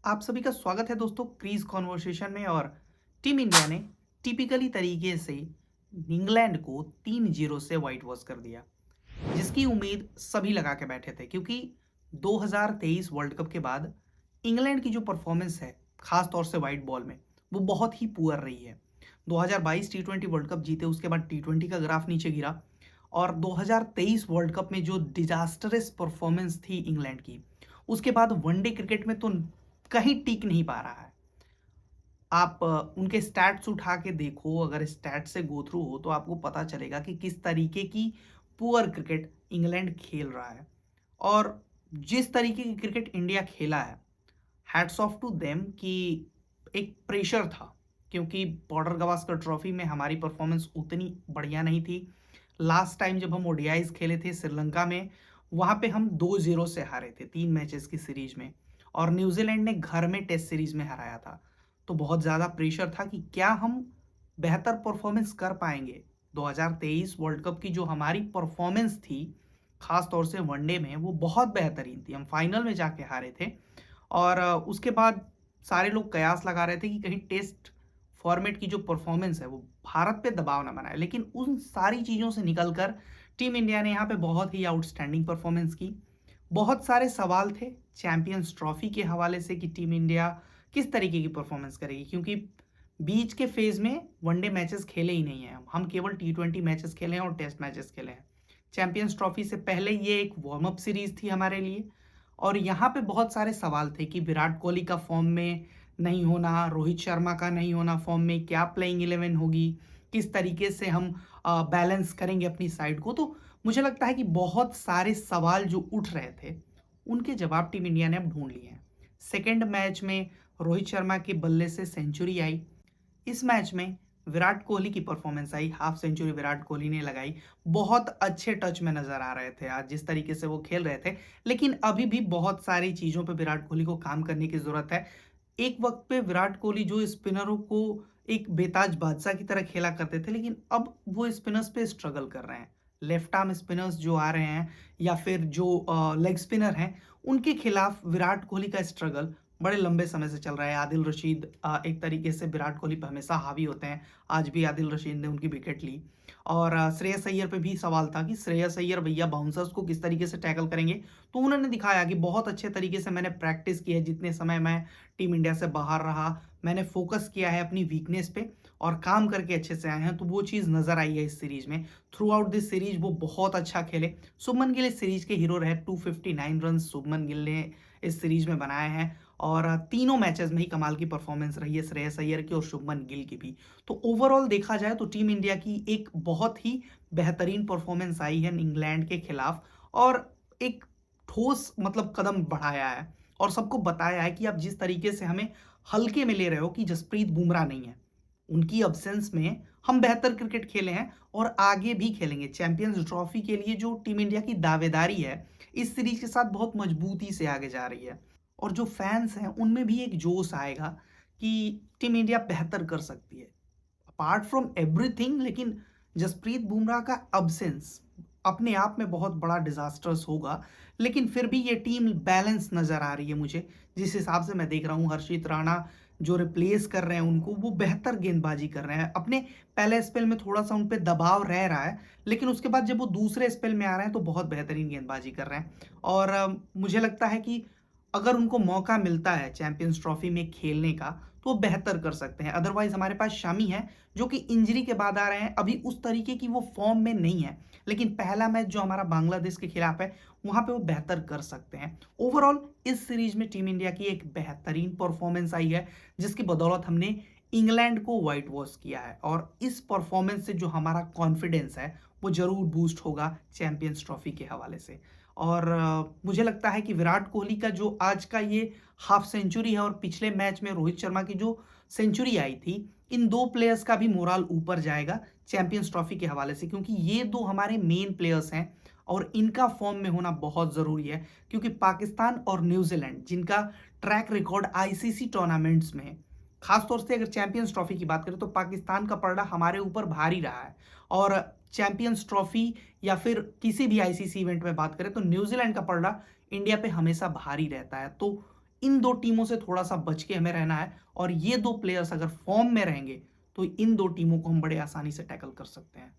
आप सभी का स्वागत है दोस्तों क्रीज कॉन्वर्सेशन में। और टीम इंडिया ने टिपिकली तरीके से इंग्लैंड को 3-0 से वाइट वॉश कर दिया, जिसकी उम्मीद सभी लगा के बैठे थे, क्योंकि 2023 वर्ल्ड कप के बाद इंग्लैंड की जो परफॉर्मेंस है, खास तौर से वाइट बॉल में, वो बहुत ही पुअर रही है। 2022 टी20 वर्ल्ड कप जीते, उसके बाद टी20 का ग्राफ नीचे गिरा, और 2023 वर्ल्ड कप में जो डिजास्टरस परफॉर्मेंस थी इंग्लैंड की, उसके बाद वनडे क्रिकेट में तो कहीं टिक नहीं पा रहा है। आप उनके स्टैट्स उठा के देखो, अगर स्टैट से गो थ्रू हो तो आपको पता चलेगा कि किस तरीके की पुअर क्रिकेट इंग्लैंड खेल रहा है। और जिस तरीके की क्रिकेट इंडिया खेला है, हैट्स ऑफ टू देम, कि एक प्रेशर था, क्योंकि बॉर्डर गवास्कर ट्रॉफी में हमारी परफॉर्मेंस उतनी बढ़िया नहीं थी। लास्ट टाइम जब हम ओडीआईज खेले थे श्रीलंका में, वहां पे हम 2-0 से हारे थे 3 मैचेस की सीरीज में, और न्यूजीलैंड ने घर में टेस्ट सीरीज में हराया था। तो बहुत ज़्यादा प्रेशर था कि क्या हम बेहतर परफॉर्मेंस कर पाएंगे। 2023 वर्ल्ड कप की जो हमारी परफॉर्मेंस थी, खास तौर से वनडे में, वो बहुत बेहतरीन थी। हम फाइनल में जाके हारे थे, और उसके बाद सारे लोग कयास लगा रहे थे कि कहीं टेस्ट फॉर्मेट की जो परफॉर्मेंस है वो भारत पे दबाव ना बनाए। लेकिन उन सारी चीज़ों से निकलकर टीम इंडिया ने यहाँ पे बहुत ही आउटस्टैंडिंग परफॉर्मेंस की। बहुत सारे सवाल थे चैंपियंस ट्रॉफी के हवाले से कि टीम इंडिया किस तरीके की परफॉर्मेंस करेगी, क्योंकि बीच के फेज में वनडे मैचेस खेले ही नहीं हैं। हम केवल टी20 मैचेस खेले हैं और टेस्ट मैचेस खेले हैं। चैंपियंस ट्रॉफी से पहले ये एक वार्म अप सीरीज थी हमारे लिए, और यहाँ पे बहुत सारे सवाल थे कि विराट कोहली का फॉर्म में नहीं होना, रोहित शर्मा का नहीं होना फॉर्म में, क्या प्लेइंग 11 होगी, किस तरीके से हम बैलेंस करेंगे अपनी साइड को। तो मुझे लगता है कि बहुत सारे सवाल जो उठ रहे थे, उनके जवाब टीम इंडिया ने अब ढूंढ लिए हैं। सेकेंड मैच में रोहित शर्मा के बल्ले से सेंचुरी आई। इस मैच में विराट कोहली की परफॉर्मेंस आई, हाफ सेंचुरी विराट कोहली ने लगाई। बहुत अच्छे टच में नजर आ रहे थे आज जिस तरीके से वो खेल रहे थे। लेकिन अभी भी बहुत सारी चीजों पे विराट कोहली को काम करने की जरूरत है। एक वक्त पे विराट कोहली जो स्पिनरों को एक बेताज बादशाह की तरह खेला करते थे, लेकिन अब वो स्पिनर्स पे स्ट्रगल कर रहे हैं। लेफ्ट आर्म स्पिनर्स जो आ रहे हैं, या फिर जो लेग स्पिनर हैं, उनके खिलाफ विराट कोहली का स्ट्रगल बड़े लंबे समय से चल रहा है। आदिल रशीद एक तरीके से विराट कोहली पर हमेशा हावी होते हैं। आज भी आदिल रशीद ने उनकी विकेट ली। और श्रेयस अय्यर पे भी सवाल था कि श्रेयस अय्यर भैया बाउंसर्स को किस तरीके से टैकल करेंगे। तो उन्होंने दिखाया कि बहुत अच्छे तरीके से मैंने प्रैक्टिस की है, जितने समय मैं टीम इंडिया से बाहर रहा मैंने फोकस किया है अपनी वीकनेस पे, और काम करके अच्छे से आए हैं। तो वो चीज़ नजर आई है इस सीरीज में। थ्रू आउट दिस सीरीज वो बहुत अच्छा खेले। शुभमन गिल इस सीरीज के हीरो रहे। 259 रन शुभमन गिल ने इस सीरीज में बनाए हैं, और तीनों मैचेस में ही कमाल की परफॉर्मेंस रही है श्रेयस अय्यर की और शुभमन गिल की भी। तो ओवरऑल देखा जाए तो टीम इंडिया की एक बहुत ही बेहतरीन परफॉर्मेंस आई है इंग्लैंड के खिलाफ, और एक ठोस मतलब कदम बढ़ाया है, और सबको बताया है कि आप जिस तरीके से हमें हल्के में ले रहे हो कि जसप्रीत बुमराह नहीं है, उनकी अब्सेंस में हम बेहतर क्रिकेट खेले हैं और आगे भी खेलेंगे। चैंपियंस ट्रॉफी के लिए जो टीम इंडिया की दावेदारी है, इस सीरीज के साथ बहुत मजबूती से आगे जा रही है। और जो फैंस हैं उनमें भी एक जोश आएगा कि टीम इंडिया बेहतर कर सकती है अपार्ट फ्रॉम एवरीथिंग। लेकिन जसप्रीत बुमराह का अब्सेंस अपने आप में बहुत बड़ा डिजास्टर्स होगा। लेकिन फिर भी ये टीम बैलेंस नजर आ रही है मुझे, जिस हिसाब से मैं देख रहा हूँ। हर्षित राणा जो रिप्लेस कर रहे हैं उनको, वो बेहतर गेंदबाजी कर रहे हैं। अपने पहले स्पेल में थोड़ा सा उन पर दबाव रह रहा है, लेकिन उसके बाद जब वो दूसरे स्पेल में आ रहे हैं तो बहुत बेहतरीन गेंदबाजी कर रहे हैं। और मुझे लगता है कि अगर उनको मौका मिलता है चैंपियंस ट्रॉफी में खेलने का, तो वो बेहतर कर सकते हैं। अदरवाइज हमारे पास शामी है जो कि इंजरी के बाद आ रहे हैं, अभी उस तरीके की वो फॉर्म में नहीं है। लेकिन पहला मैच जो हमारा बांग्लादेश के खिलाफ है, वहां पे वो बेहतर कर सकते हैं। ओवरऑल इस सीरीज में टीम इंडिया की एक बेहतरीन परफॉर्मेंस आई है, जिसकी बदौलत हमने इंग्लैंड को व्हाइट वॉश किया है। और इस परफॉर्मेंस से जो हमारा कॉन्फिडेंस है, वो जरूर बूस्ट होगा चैंपियंस ट्रॉफी के हवाले से। और मुझे लगता है कि विराट कोहली का जो आज का ये हाफ सेंचुरी है, और पिछले मैच में रोहित शर्मा की जो सेंचुरी आई थी, इन दो प्लेयर्स का भी मोराल ऊपर जाएगा चैंपियंस ट्रॉफी के हवाले से, क्योंकि ये दो हमारे मेन प्लेयर्स हैं और इनका फॉर्म में होना बहुत जरूरी है। क्योंकि पाकिस्तान और न्यूजीलैंड, जिनका ट्रैक रिकॉर्ड आईसीसी टूर्नामेंट्स में है, खासतौर से अगर चैंपियंस ट्रॉफी की बात करें तो पाकिस्तान का पलड़ा हमारे ऊपर भारी रहा है। और चैंपियंस ट्रॉफी या फिर किसी भी आईसीसी इवेंट में बात करें तो न्यूजीलैंड का पलड़ा इंडिया पे हमेशा भारी रहता है। तो इन दो टीमों से थोड़ा सा बच के हमें रहना है और ये दो प्लेयर्स अगर फॉर्म में रहेंगे तो इन दो टीमों को हम बड़े आसानी से टैकल कर सकते हैं।